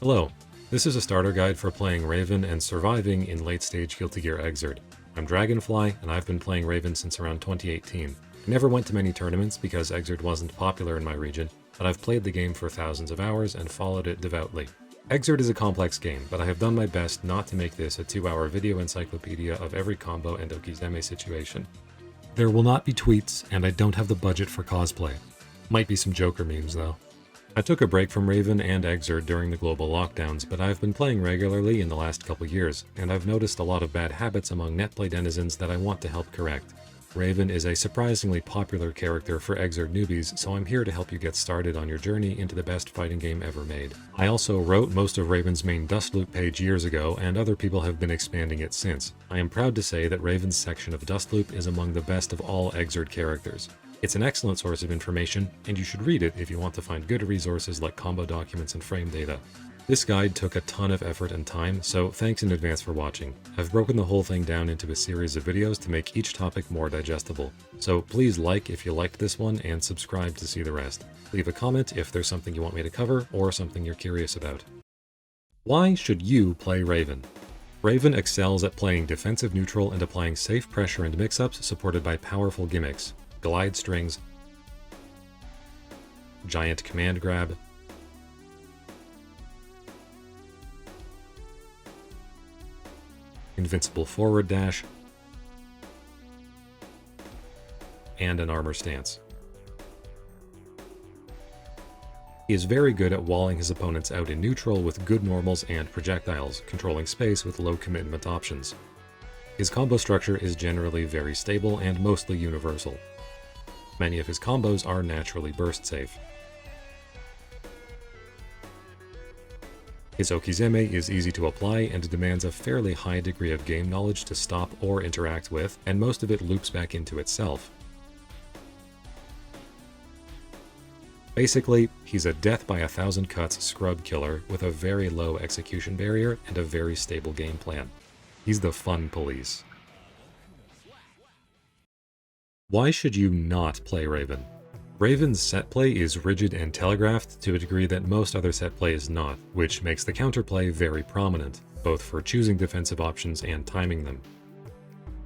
Hello, this is a starter guide for playing Raven and surviving in late-stage Guilty Gear Xrd. I'm Dragonfly, and I've been playing Raven since around 2018. I never went to many tournaments because Xrd wasn't popular in my region, but I've played the game for thousands of hours and followed it devoutly. Xrd is a complex game, but I have done my best not to make this a 2-hour video encyclopedia of every combo and Okizeme situation. There will not be tweets, and I don't have the budget for cosplay. Might be some Joker memes though. I took a break from Raven and Xrd during the global lockdowns, but I've been playing regularly in the last couple years, and I've noticed a lot of bad habits among netplay denizens that I want to help correct. Raven is a surprisingly popular character for Xrd newbies, so I'm here to help you get started on your journey into the best fighting game ever made. I also wrote most of Raven's main Dust Loop page years ago, and other people have been expanding it since. I am proud to say that Raven's section of Dust Loop is among the best of all Xrd characters. It's an excellent source of information, and you should read it if you want to find good resources like combo documents and frame data. This guide took a ton of effort and time, so thanks in advance for watching. I've broken the whole thing down into a series of videos to make each topic more digestible. So please like if you liked this one and subscribe to see the rest. Leave a comment if there's something you want me to cover or something you're curious about. Why should you play Raven? Raven excels at playing defensive neutral and applying safe pressure and mix-ups supported by powerful gimmicks. Glide strings, giant command grab, invincible forward dash, and an armor stance. He is very good at walling his opponents out in neutral with good normals and projectiles, controlling space with low commitment options. His combo structure is generally very stable and mostly universal. Many of his combos are naturally burst safe. His Okizeme is easy to apply and demands a fairly high degree of game knowledge to stop or interact with, and most of it loops back into itself. Basically, he's a death by 1,000 cuts scrub killer with a very low execution barrier and a very stable game plan. He's the fun police. Why should you not play Raven? Raven's set play is rigid and telegraphed to a degree that most other set play is not, which makes the counterplay very prominent, both for choosing defensive options and timing them.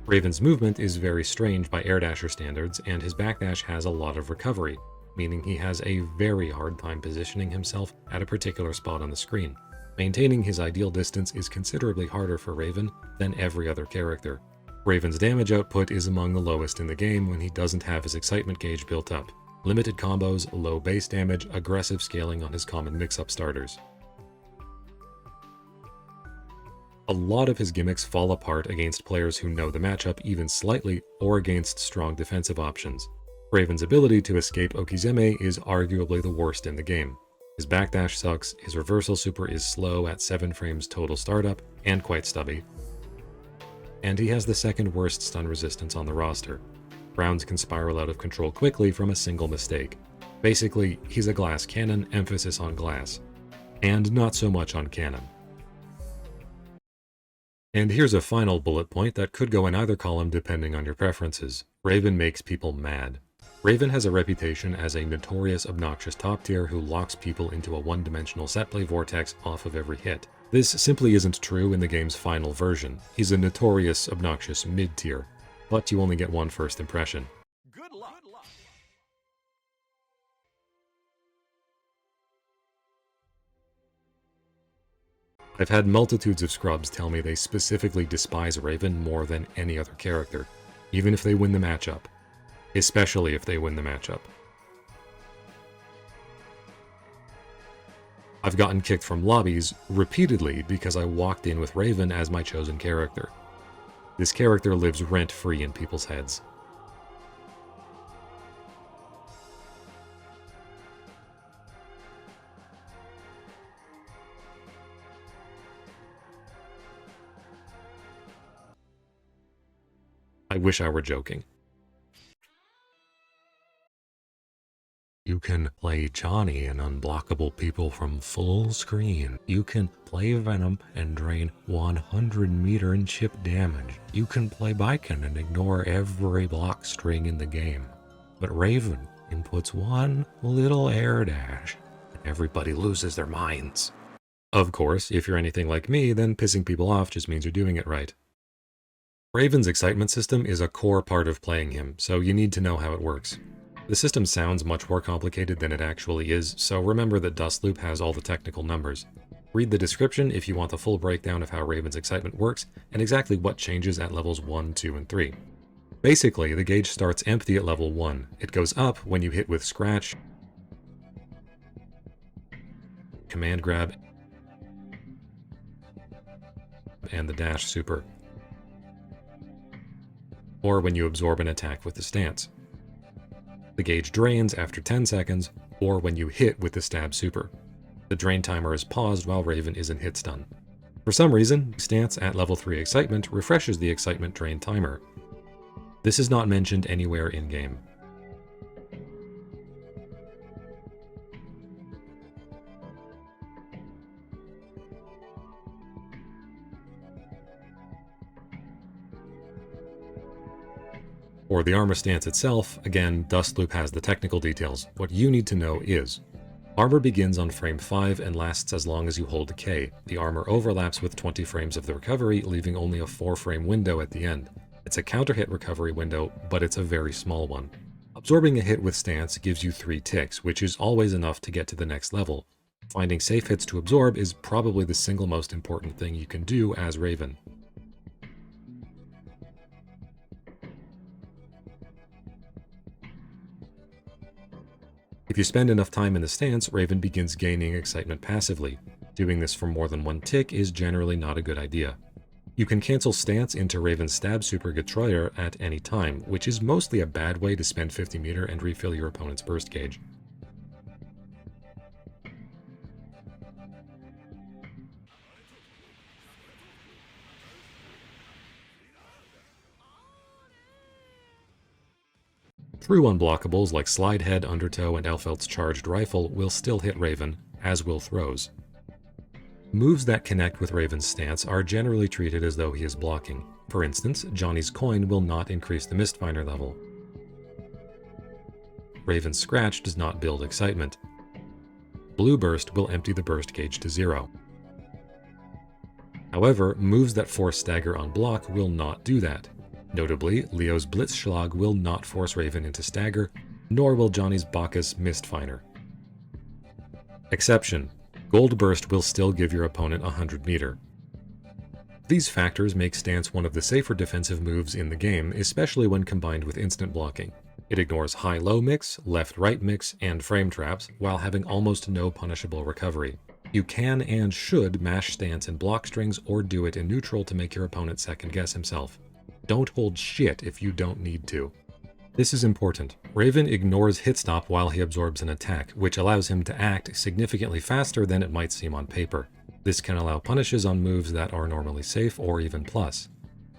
Raven's movement is very strange by air dasher standards, and his backdash has a lot of recovery, meaning he has a very hard time positioning himself at a particular spot on the screen. Maintaining his ideal distance is considerably harder for Raven than every other character. Raven's damage output is among the lowest in the game when he doesn't have his excitement gauge built up. Limited combos, low base damage, aggressive scaling on his common mix-up starters. A lot of his gimmicks fall apart against players who know the matchup even slightly or against strong defensive options. Raven's ability to escape Okizeme is arguably the worst in the game. His backdash sucks, his reversal super is slow at 7 frames total startup and quite stubby, and he has the second worst stun resistance on the roster. Rounds can spiral out of control quickly from a single mistake. Basically, he's a glass cannon, emphasis on glass, and not so much on cannon. And here's a final bullet point that could go in either column depending on your preferences. Raven makes people mad. Raven has a reputation as a notorious obnoxious top tier who locks people into a one-dimensional setplay vortex off of every hit. This simply isn't true in the game's final version. He's a notorious, obnoxious mid-tier, but you only get one first impression. Good luck. I've had multitudes of scrubs tell me they specifically despise Raven more than any other character, even if they win the matchup. Especially if they win the matchup. I've gotten kicked from lobbies repeatedly because I walked in with Raven as my chosen character. This character lives rent-free in people's heads. I wish I were joking. You can play Johnny and unblockable people from full screen. You can play Venom and drain 100 meter and chip damage. You can play Baiken and ignore every block string in the game. But Raven inputs one little air dash, and everybody loses their minds. Of course, if you're anything like me, then pissing people off just means you're doing it right. Raven's excitement system is a core part of playing him, so you need to know how it works. The system sounds much more complicated than it actually is, so remember that Dustloop has all the technical numbers. Read the description if you want the full breakdown of how Raven's excitement works and exactly what changes at levels 1, 2, and 3. Basically, the gauge starts empty at level 1. It goes up when you hit with Scratch, Command Grab, and the Dash Super, or when you absorb an attack with the Stance. The gauge drains after 10 seconds, or when you hit with the Stab Super. The drain timer is paused while Raven is in hit stun. For some reason, Stance at level 3 excitement refreshes the excitement drain timer. This is not mentioned anywhere in-game. For the armor stance itself, again, Dustloop has the technical details. What you need to know is, armor begins on frame 5 and lasts as long as you hold K. The armor overlaps with 20 frames of the recovery, leaving only a 4-frame window at the end. It's a counter-hit recovery window, but it's a very small one. Absorbing a hit with stance gives you 3 ticks, which is always enough to get to the next level. Finding safe hits to absorb is probably the single most important thing you can do as Raven. If you spend enough time in the stance, Raven begins gaining excitement passively. Doing this for more than 1 tick is generally not a good idea. You can cancel stance into Raven's Stab Super Getreuer at any time, which is mostly a bad way to spend 50 meter and refill your opponent's burst gauge. True unblockables like Slide Head, Undertow, and Elfelt's Charged Rifle will still hit Raven, as will throws. Moves that connect with Raven's stance are generally treated as though he is blocking. For instance, Johnny's Coin will not increase the Mistfinder level. Raven's Scratch does not build excitement. Blue Burst will empty the burst gauge to 0. However, moves that force stagger on block will not do that. Notably, Leo's Blitzschlag will not force Raven into stagger, nor will Johnny's Bacchus Mistfinder. Exception: Gold Burst will still give your opponent 100 meter. These factors make stance one of the safer defensive moves in the game, especially when combined with instant blocking. It ignores high-low mix, left-right mix, and frame traps, while having almost no punishable recovery. You can and should mash stance in block strings or do it in neutral to make your opponent second-guess himself. Don't hold shit if you don't need to. This is important. Raven ignores hit stop while he absorbs an attack, which allows him to act significantly faster than it might seem on paper. This can allow punishes on moves that are normally safe or even plus.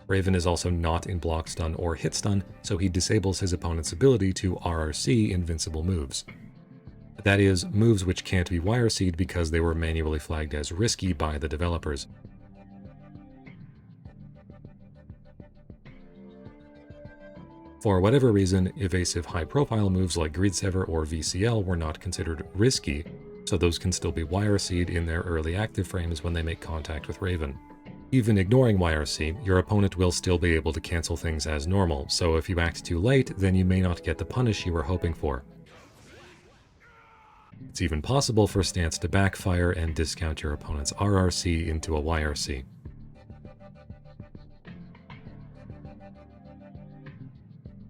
Raven is also not in block stun or hit stun, so he disables his opponent's ability to RRC invincible moves. That is, moves which can't be YRC'd because they were manually flagged as risky by the developers. For whatever reason, evasive high-profile moves like Greedsever or VCL were not considered risky, so those can still be YRC'd in their early active frames when they make contact with Raven. Even ignoring YRC, your opponent will still be able to cancel things as normal, so if you act too late, then you may not get the punish you were hoping for. It's even possible for stance to backfire and discount your opponent's RRC into a YRC.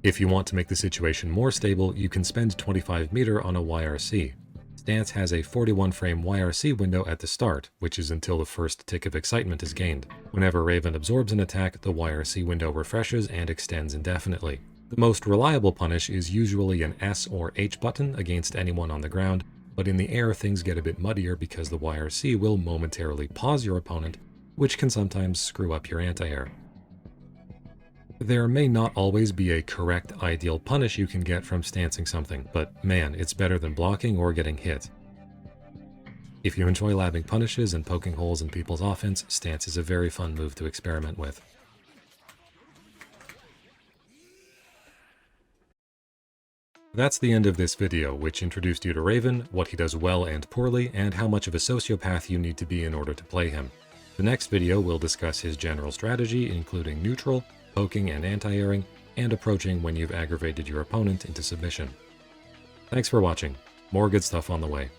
If you want to make the situation more stable, you can spend 25 meter on a YRC. Stance has a 41 frame YRC window at the start, which is until the first tick of excitement is gained. Whenever Raven absorbs an attack, the YRC window refreshes and extends indefinitely. The most reliable punish is usually an S or H button against anyone on the ground, but in the air things get a bit muddier because the YRC will momentarily pause your opponent, which can sometimes screw up your anti-air. There may not always be a correct ideal punish you can get from stancing something, but man, it's better than blocking or getting hit. If you enjoy labbing punishes and poking holes in people's offense, stance is a very fun move to experiment with. That's the end of this video, which introduced you to Raven, what he does well and poorly, and how much of a sociopath you need to be in order to play him. The next video will discuss his general strategy, including neutral, poking and anti-airing, and approaching when you've aggravated your opponent into submission. Thanks for watching. More good stuff on the way.